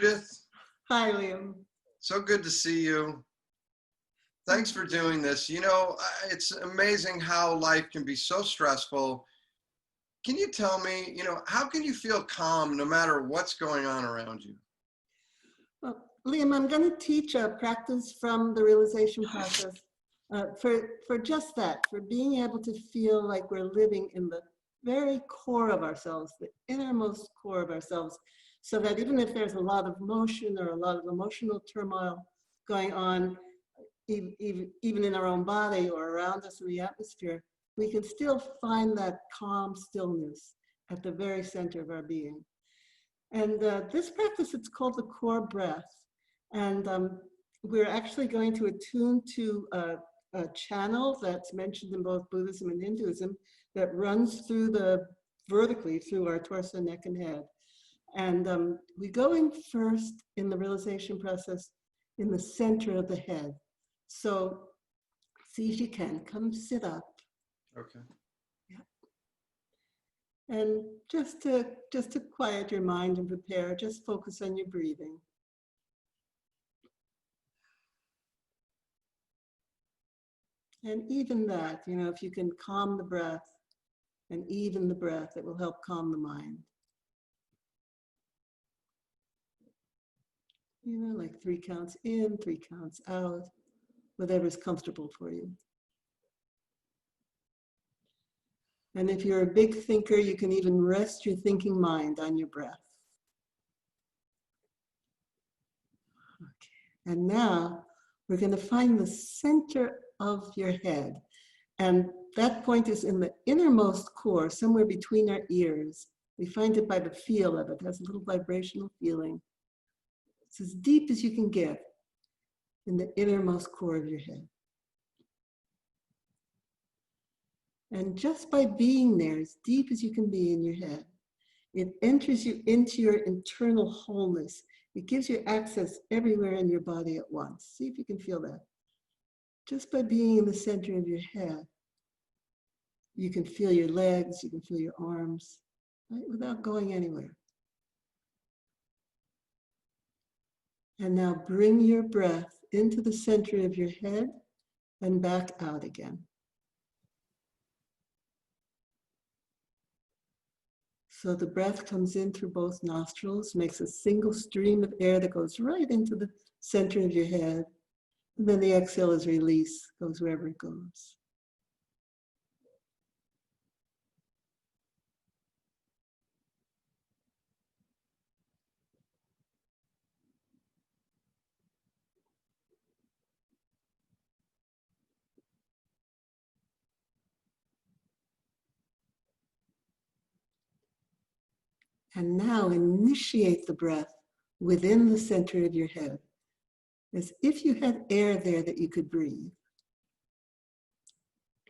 Judith. Hi, Liam. So good to see you. Thanks for doing this. You know, it's amazing how life can be so stressful. Can you tell me, how can you feel calm no matter what's going on around you? Well, Liam, I'm going to teach a practice from the realization process for just that, for being able to feel like we're living in the very core of ourselves, the innermost core of ourselves, so that even if there's a lot of motion or a lot of emotional turmoil going on, even in our own body or around us in the atmosphere, we can still find that calm stillness at the very center of our being. And this practice, it's called the core breath. And we're actually going to attune to a channel that's mentioned in both Buddhism and Hinduism that runs vertically through our torso, neck, and head. And we go in first in the realization process in the center of the head. So see if you can, come sit up. Okay. Yeah. And just to quiet your mind and prepare, just focus on your breathing. And even that, if you can calm the breath and even the breath, it will help calm the mind. Like 3 counts in, 3 counts out, whatever's comfortable for you. And if you're a big thinker, you can even rest your thinking mind on your breath. Okay. And now we're going to find the center of your head. And that point is in the innermost core, somewhere between our ears. We find it by the feel of it. It has a little vibrational feeling. It's as deep as you can get in the innermost core of your head. And just by being there, as deep as you can be in your head, it enters you into your internal wholeness. It gives you access everywhere in your body at once. See if you can feel that. Just by being in the center of your head, you can feel your legs, you can feel your arms, right, without going anywhere. And now bring your breath into the center of your head and back out again. So the breath comes in through both nostrils, makes a single stream of air that goes right into the center of your head. And then the exhale is release, goes wherever it goes. And now initiate the breath within the center of your head, as if you had air there that you could breathe.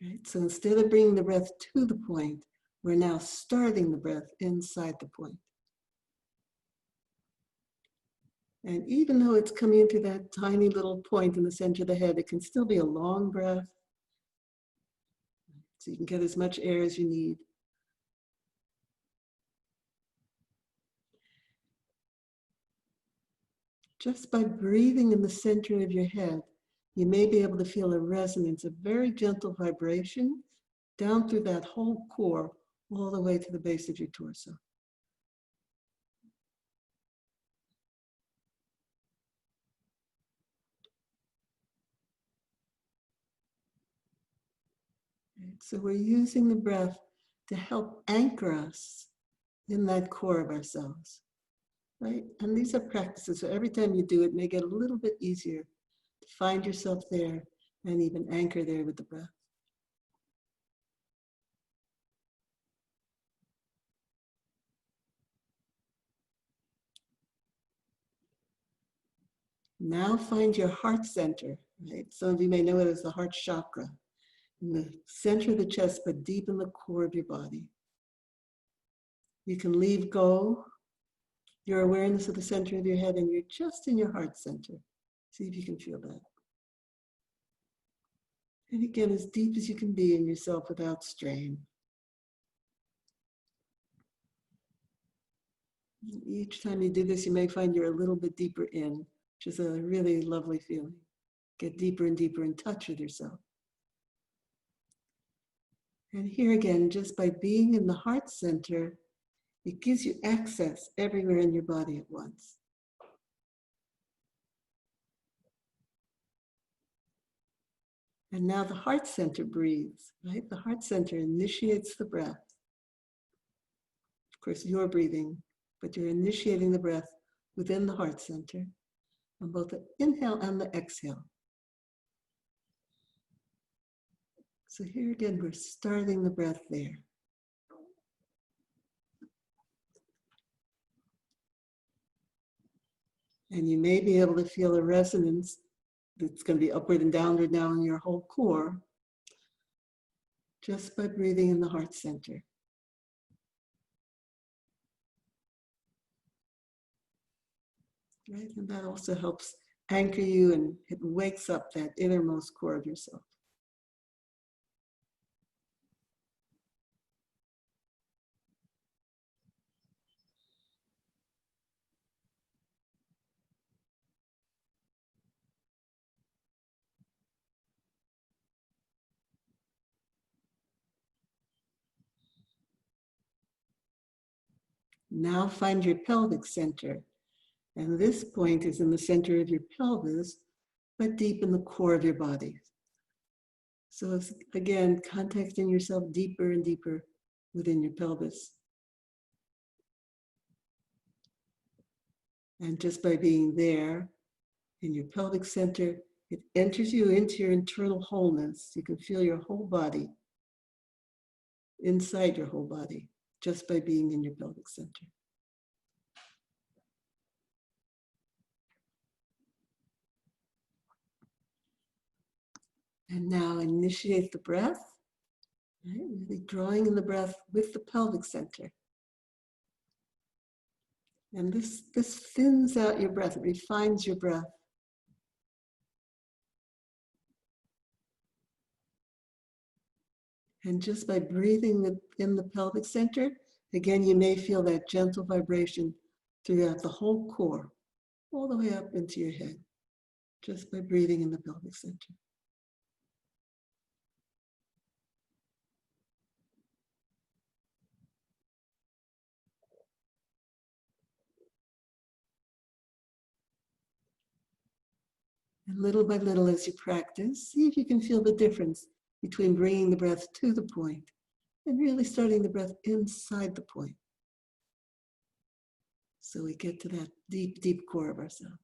Right? So instead of bringing the breath to the point, we're now starting the breath inside the point. And even though it's coming into that tiny little point in the center of the head, it can still be a long breath. So you can get as much air as you need. Just by breathing in the center of your head, you may be able to feel a resonance, a very gentle vibration down through that whole core, all the way to the base of your torso. So we're using the breath to help anchor us in that core of ourselves, right? And these are practices, so every time you do it, may get a little bit easier to find yourself there and even anchor there with the breath. Now find your heart center, right? Some of you may know it as the heart chakra, in the center of the chest, but deep in the core of your body. You can leave go your awareness of the center of your head and you're just in your heart center. See if you can feel that. And again, as deep as you can be in yourself without strain. Each time you do this, you may find you're a little bit deeper in, which is a really lovely feeling. Get deeper and deeper in touch with yourself. And here again, just by being in the heart center, it gives you access everywhere in your body at once. And now the heart center breathes, right? The heart center initiates the breath. Of course, you're breathing, but you're initiating the breath within the heart center on both the inhale and the exhale. So here again, we're starting the breath there. And you may be able to feel a resonance that's going to be upward and downward now in your whole core, just by breathing in the heart center. Right? And that also helps anchor you, and it wakes up that innermost core of yourself. Now find your pelvic center. And this point is in the center of your pelvis, but deep in the core of your body. So it's, again, contacting yourself deeper and deeper within your pelvis. And just by being there in your pelvic center, it enters you into your internal wholeness. You can feel your whole body, inside your whole body, just by being in your pelvic center. And now initiate the breath, right? Really drawing in the breath with the pelvic center. And this thins out your breath, it refines your breath. And just by breathing in the pelvic center, again, you may feel that gentle vibration throughout the whole core, all the way up into your head, just by breathing in the pelvic center. And little by little, as you practice, see if you can feel the difference between bringing the breath to the point and really starting the breath inside the point. So we get to that deep, deep core of ourselves.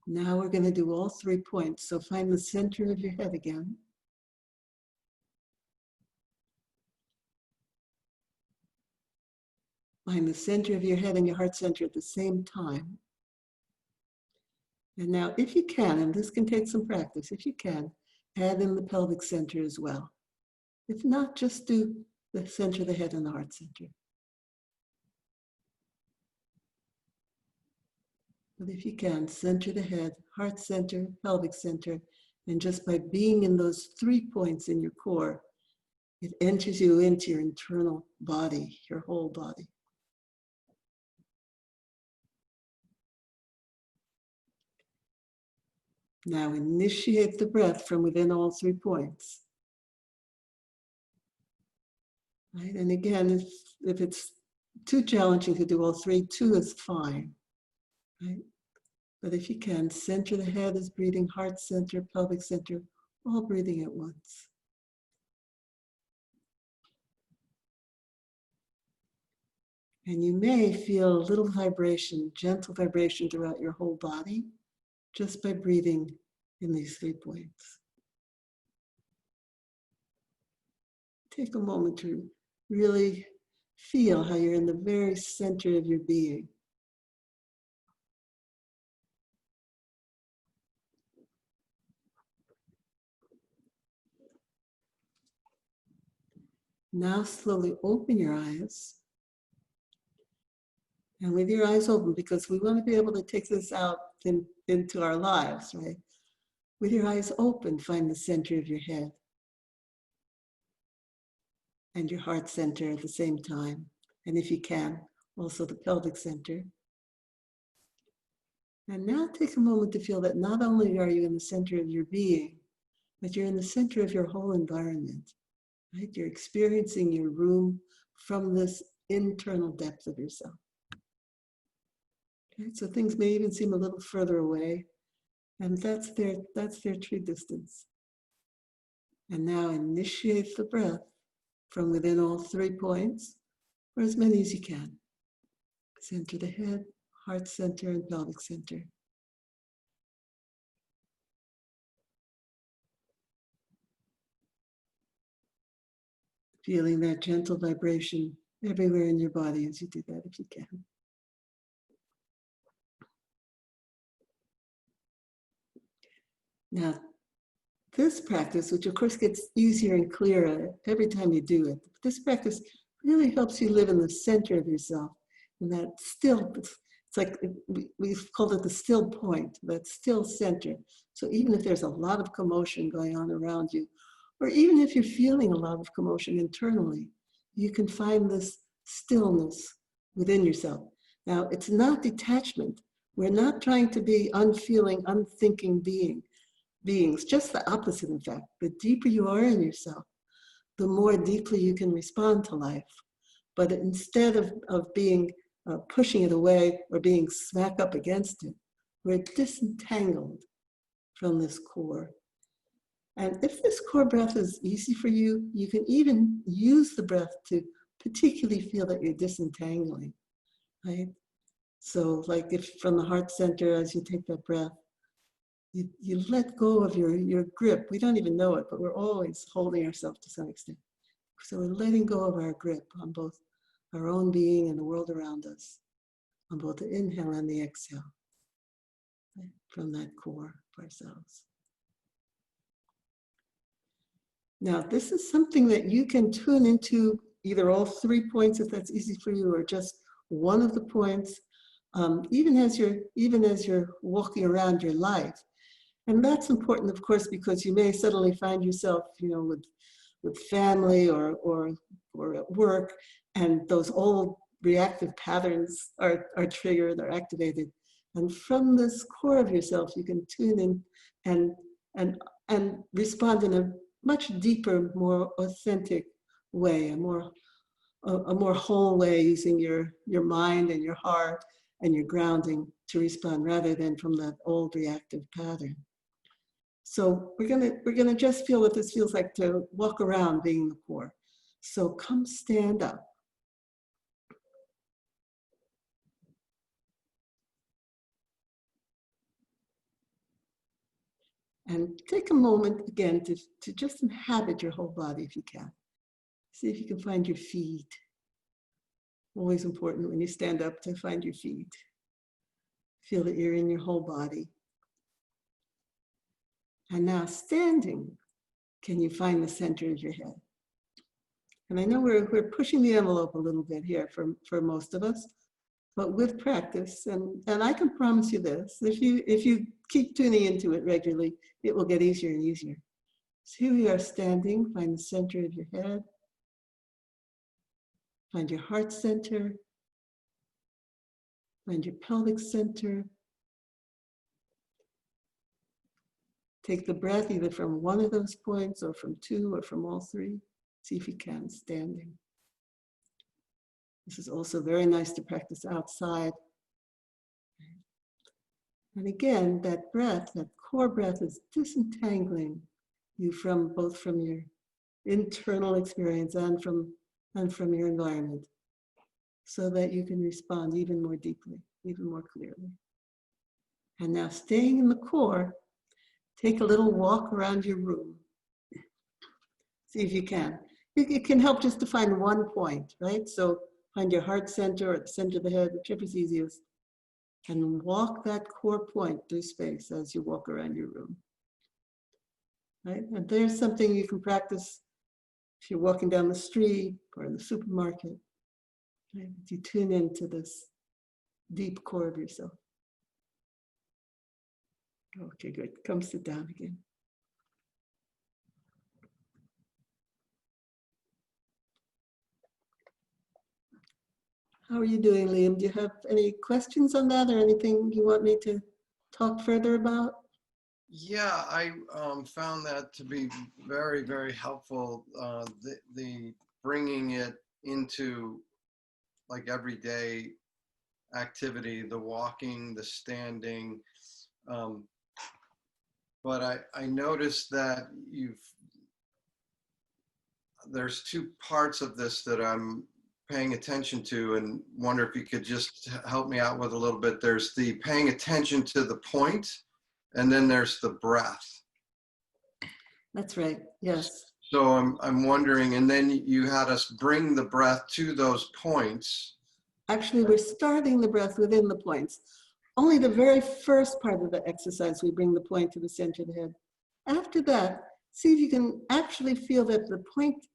Now we're going to do all 3 points. So find the center of your head again. Find the center of your head and your heart center at the same time. And now, if you can, and this can take some practice, if you can, add in the pelvic center as well. If not, just do the center of the head and the heart center. But if you can, center the head, heart center, pelvic center, and just by being in those 3 points in your core, it enters you into your internal body, your whole body. Now initiate the breath from within all 3 points. Right? And again, if it's too challenging to do all 3, 2 is fine. Right? But if you can, center the head is breathing, heart center, pelvic center, all breathing at once. And you may feel a little vibration, gentle vibration throughout your whole body, just by breathing in these 3 points. Take a moment to really feel how you're in the very center of your being. Now slowly open your eyes. And with your eyes open, because we want to be able to take this out into our lives, right? With your eyes open, find the center of your head and your heart center at the same time. And if you can, also the pelvic center. And now take a moment to feel that not only are you in the center of your being, but you're in the center of your whole environment, right? You're experiencing your room from this internal depth of yourself. Okay? So things may even seem a little further away, and that's their true distance. And now initiate the breath from within all 3 points, or as many as you can. Center the head, heart center, and pelvic center. Feeling that gentle vibration everywhere in your body as you do that, if you can. Now, this practice, which of course gets easier and clearer every time you do it, this practice really helps you live in the center of yourself. And that still, it's like, we've called it the still point, that still center. So even if there's a lot of commotion going on around you, or even if you're feeling a lot of commotion internally, you can find this stillness within yourself. Now, it's not detachment. We're not trying to be unfeeling, unthinking beings, just the opposite, in fact. The deeper you are in yourself, the more deeply you can respond to life. But instead of being pushing it away or being smack up against it, we're disentangled from this core. And if this core breath is easy for you, you can even use the breath to particularly feel that you're disentangling, right? So like if from the heart center, as you take that breath, you let go of your grip. We don't even know it, but we're always holding ourselves to some extent. So we're letting go of our grip on both our own being and the world around us, on both the inhale and the exhale, right? From that core of ourselves. Now, this is something that you can tune into either all 3 points if that's easy for you, or just one of the points, even as you're walking around your life. And that's important, of course, because you may suddenly find yourself, with family or at work, and those old reactive patterns are triggered or activated. And from this core of yourself, you can tune in and respond in a much deeper, more authentic way, a more whole way, using your mind and your heart and your grounding to respond, rather than from that old reactive pattern. So we're gonna just feel what this feels like to walk around being the core. So come stand up. And take a moment again to just inhabit your whole body if you can. See if you can find your feet. Always important when you stand up to find your feet. Feel that you're in your whole body. And now standing, can you find the center of your head? And I know we're pushing the envelope a little bit here for most of us, but with practice, and I can promise you this, if you keep tuning into it regularly, it will get easier and easier. So here we are standing, find the center of your head, find your heart center, find your pelvic center. Take the breath either from one of those points or from 2 or from all 3. See if you can, standing. This is also very nice to practice outside. And again, that breath, that core breath, is disentangling you from both from your internal experience and from your environment, so that you can respond even more deeply, even more clearly. And now, staying in the core, take a little walk around your room. See if you can. It can help just to find one point, right? So find your heart center or the center of the head, whichever's easiest, and walk that core point through space as you walk around your room. Right? And there's something you can practice if you're walking down the street or in the supermarket. Right? You tune into this deep core of yourself. Okay, good. Come sit down again. How are you doing, Liam? Do you have any questions on that or anything you want me to talk further about? Yeah, I found that to be very, very helpful. The bringing it into like everyday activity, the walking, the standing. Um, but I noticed that there's two parts of this that I'm paying attention to, and wonder if you could just help me out with a little bit. There's the paying attention to the point, and then there's the breath. That's right. Yes. So I'm wondering, and then you had us bring the breath to those points. Actually, we're starting the breath within the points. Only the very first part of the exercise, we bring the point to the center of the head. After that, see if you can actually feel that the point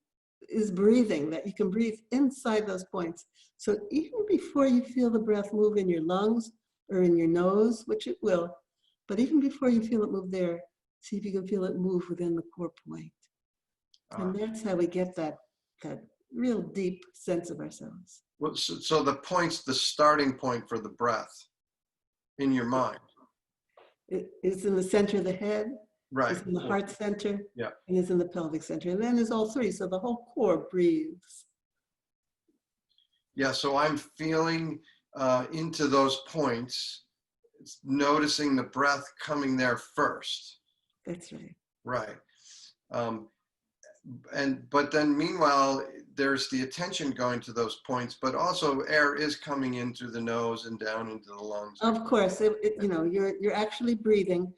is breathing, that you can breathe inside those points. So even before you feel the breath move in your lungs or in your nose, which it will, but even before you feel it move there, see if you can feel it move within the core point. And that's how we get that real deep sense of ourselves. Well, so the point's the starting point for the breath in your mind. It is in the center of the head, Right. it's in the heart center, Yeah. and it's in the pelvic center. And then there's all three, so the whole core breathes. Yeah, so I'm feeling into those points, noticing the breath coming there first. That's right. Right. But then meanwhile, there's the attention going to those points, but also air is coming in through the nose and down into the lungs. Of course, you know, you're actually breathing.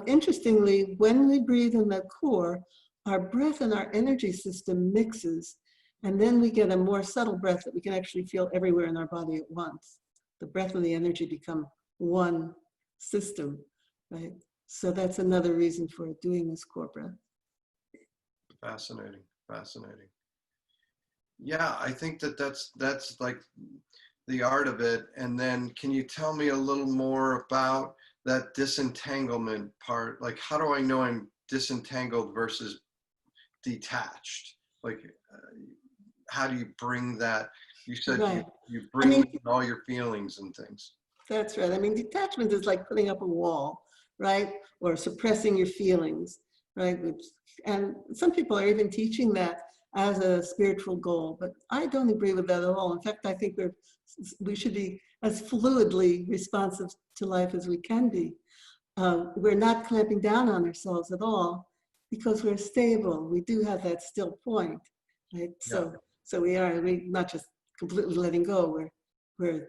Interestingly, when we breathe in the core, our breath and our energy system mixes, and then we get a more subtle breath that we can actually feel everywhere in our body at once. The breath and the energy become one system, right? So that's another reason for doing this core breath. Fascinating, fascinating. Yeah, I think that's like the art of it. And then can you tell me a little more about that disentanglement part? Like, how do I know I'm disentangled versus detached? Like, how do you bring that? You said right. you bring in all your feelings and things. That's right. I mean, detachment is like putting up a wall, right? Or suppressing your feelings, right? And some people are even teaching that as a spiritual goal, but I don't agree with that at all. In fact, I think we should be as fluidly responsive to life as we can be. We're not clamping down on ourselves at all because we're stable. We do have that still point, right? Yeah. So we're not just completely letting go. We're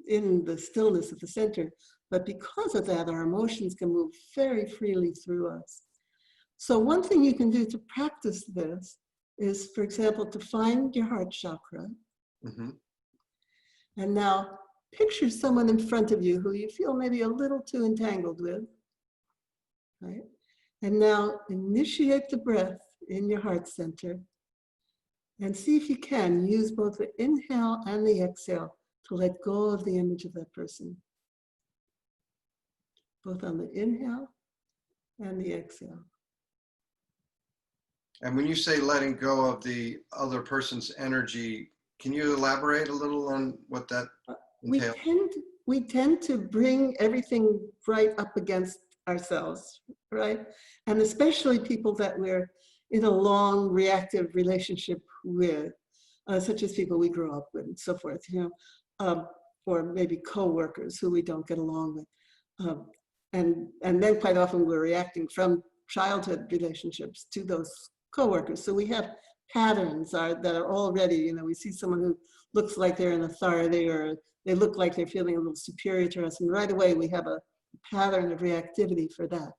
in the stillness of the center, but because of that, our emotions can move very freely through us. So one thing you can do to practice this is, for example, to find your heart chakra. Mm-hmm. And now picture someone in front of you who you feel maybe a little too entangled with, right? And now initiate the breath in your heart center and see if you can use both the inhale and the exhale to let go of the image of that person, both on the inhale and the exhale. And when you say letting go of the other person's energy, can you elaborate a little on what that entails? We tend to bring everything right up against ourselves, right? And especially people that we're in a long reactive relationship with, such as people we grew up with and so forth, you know, or maybe co-workers who we don't get along with. And then quite often we're reacting from childhood relationships to those co-workers. So we have patterns that are already, you know, we see someone who looks like they're in authority or they look like they're feeling a little superior to us. And right away we have a pattern of reactivity for that.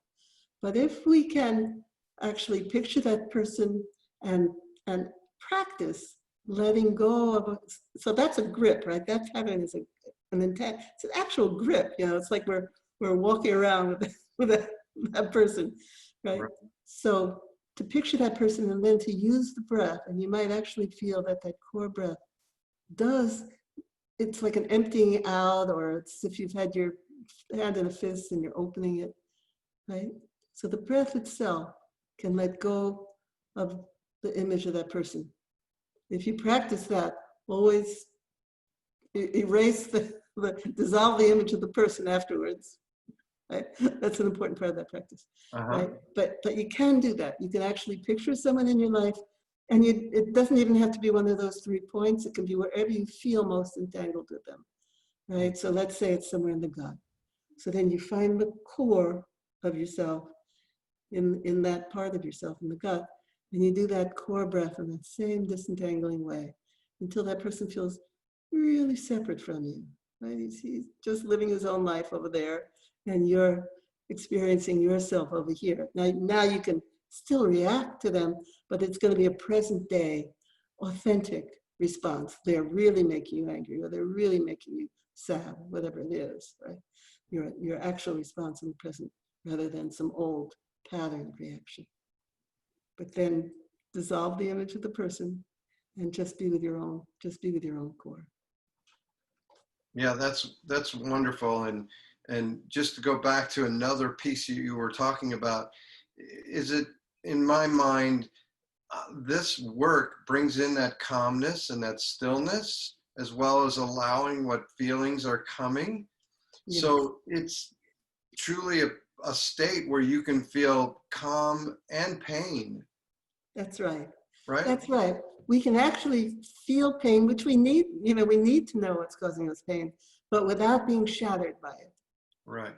But if we can actually picture that person and practice letting go of, so that's a grip, right? That pattern is an intent, it's an actual grip, you know, it's like we're walking around with that person, right? So to picture that person and then to use the breath, and you might actually feel that core breath it's like an emptying out, or it's if you've had your hand in a fist and you're opening it. right? So the breath itself can let go of the image of that person. If you practice that, always erase dissolve the image of the person afterwards. Right? That's an important part of that practice, Uh-huh. right? But you can do that. You can actually picture someone in your life, and it doesn't even have to be one of those 3 points. It can be wherever you feel most entangled with them, right? So let's say it's somewhere in the gut. So then you find the core of yourself in that part of yourself in the gut, and you do that core breath in that same disentangling way until that person feels really separate from you, right? He's just living his own life over there, and you're experiencing yourself over here. Now you can still react to them, but it's going to be a present day, authentic response. They're really making you angry, or they're really making you sad, whatever it is, right? Your actual response in the present, rather than some old pattern reaction. But then dissolve the image of the person and just be with your own core. Yeah, that's wonderful. And just to go back to another piece you were talking about, is it, in my mind, this work brings in that calmness and that stillness, as well as allowing what feelings are coming. Yes. So it's truly a state where you can feel calm and pain, That's right. right? That's right. We can actually feel pain, which we need, we need to know what's causing us pain, but without being shattered by it, Right.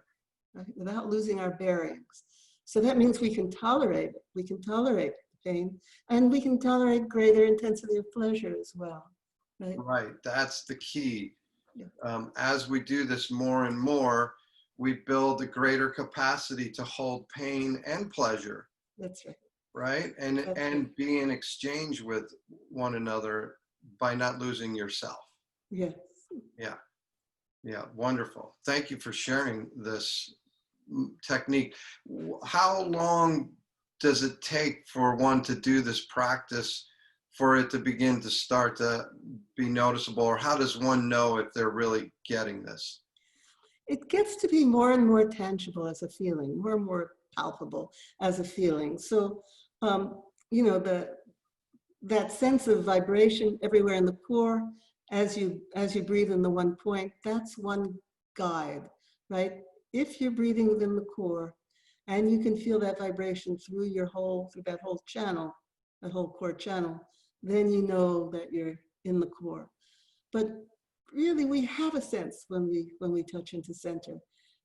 right? Without losing our bearings. So that means we can tolerate it. We can tolerate pain, and we can tolerate greater intensity of pleasure as well, right? Right. That's the key. Yeah. As we do this more and more, we build a greater capacity to hold pain and pleasure, That's right. right? That's right. And be in exchange with one another by not losing yourself. Yes. Yeah. Yeah. Wonderful. Thank you for sharing this technique. How long does it take for one to do this practice for it to begin to start to be noticeable, or how does one know if they're really getting this? It gets to be more and more tangible as a feeling, more and more palpable as a feeling. So, you know, that sense of vibration everywhere in the core, as you breathe in the one point, that's one guide, right? If you're breathing within the core, and you can feel that vibration through that whole channel, that whole core channel, then you know that you're in the core. But really, we have a sense when we touch into center,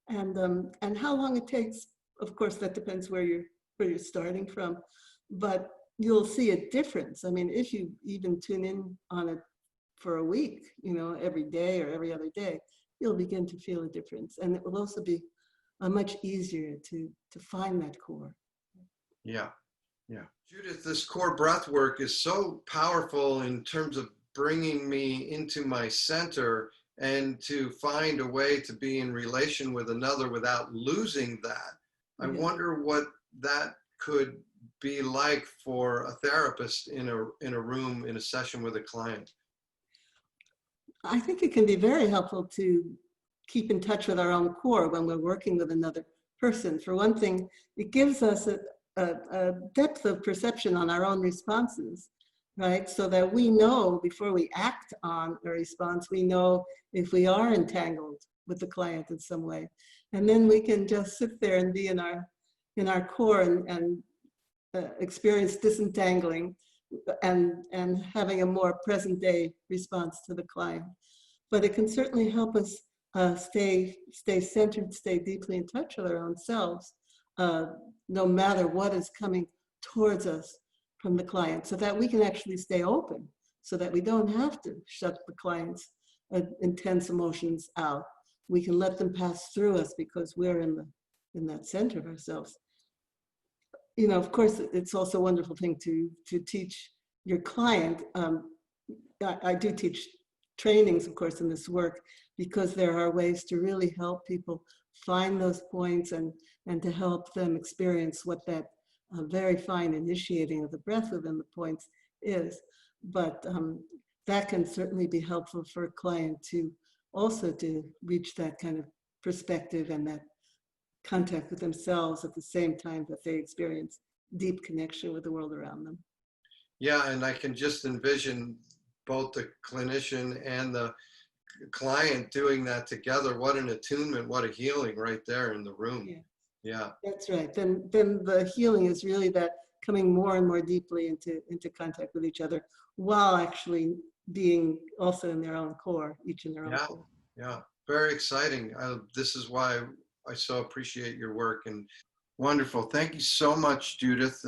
and how long it takes. Of course, that depends where you're starting from, but you'll see a difference. I mean, if you even tune in on it for a week, every day or every other day, you'll begin to feel a difference, and it will also be much easier to find that core. Yeah. Yeah. Judith, this core breath work is so powerful in terms of bringing me into my center and to find a way to be in relation with another without losing that. I Yeah. wonder what that could be like for a therapist in a room, in a session with a client. I think it can be very helpful to keep in touch with our own core when we're working with another person. For one thing, it gives us a depth of perception on our own responses, right? So that we know before we act on a response, we know if we are entangled with the client in some way. And then we can just sit there and be in our core and experience disentangling and having a more present day response to the client. But it can certainly help us stay centered, stay deeply in touch with our own selves, no matter what is coming towards us from the client, so that we can actually stay open, so that we don't have to shut the client's intense emotions out. We can let them pass through us because we're in that center of ourselves. Of course, it's also a wonderful thing to teach your client. I do teach trainings, of course, in this work, because there are ways to really help people find those points and to help them experience what that very fine initiating of the breath within the points is. But that can certainly be helpful for a client to also to reach that kind of perspective and that contact with themselves at the same time that they experience deep connection with the world around them. Yeah, and I can just envision both the clinician and the client doing that together. What an attunement, what a healing right there in the room. Yeah, Yeah. that's right. Then the healing is really that coming more and more deeply into contact with each other while actually being also in their own core, each in their own Yeah. core. Yeah. Very exciting. This is why I so appreciate your work, and wonderful. Thank you so much, Judith.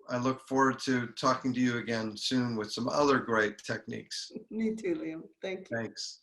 I look forward to talking to you again soon with some other great techniques. Me too, Liam. Thank you. Thanks.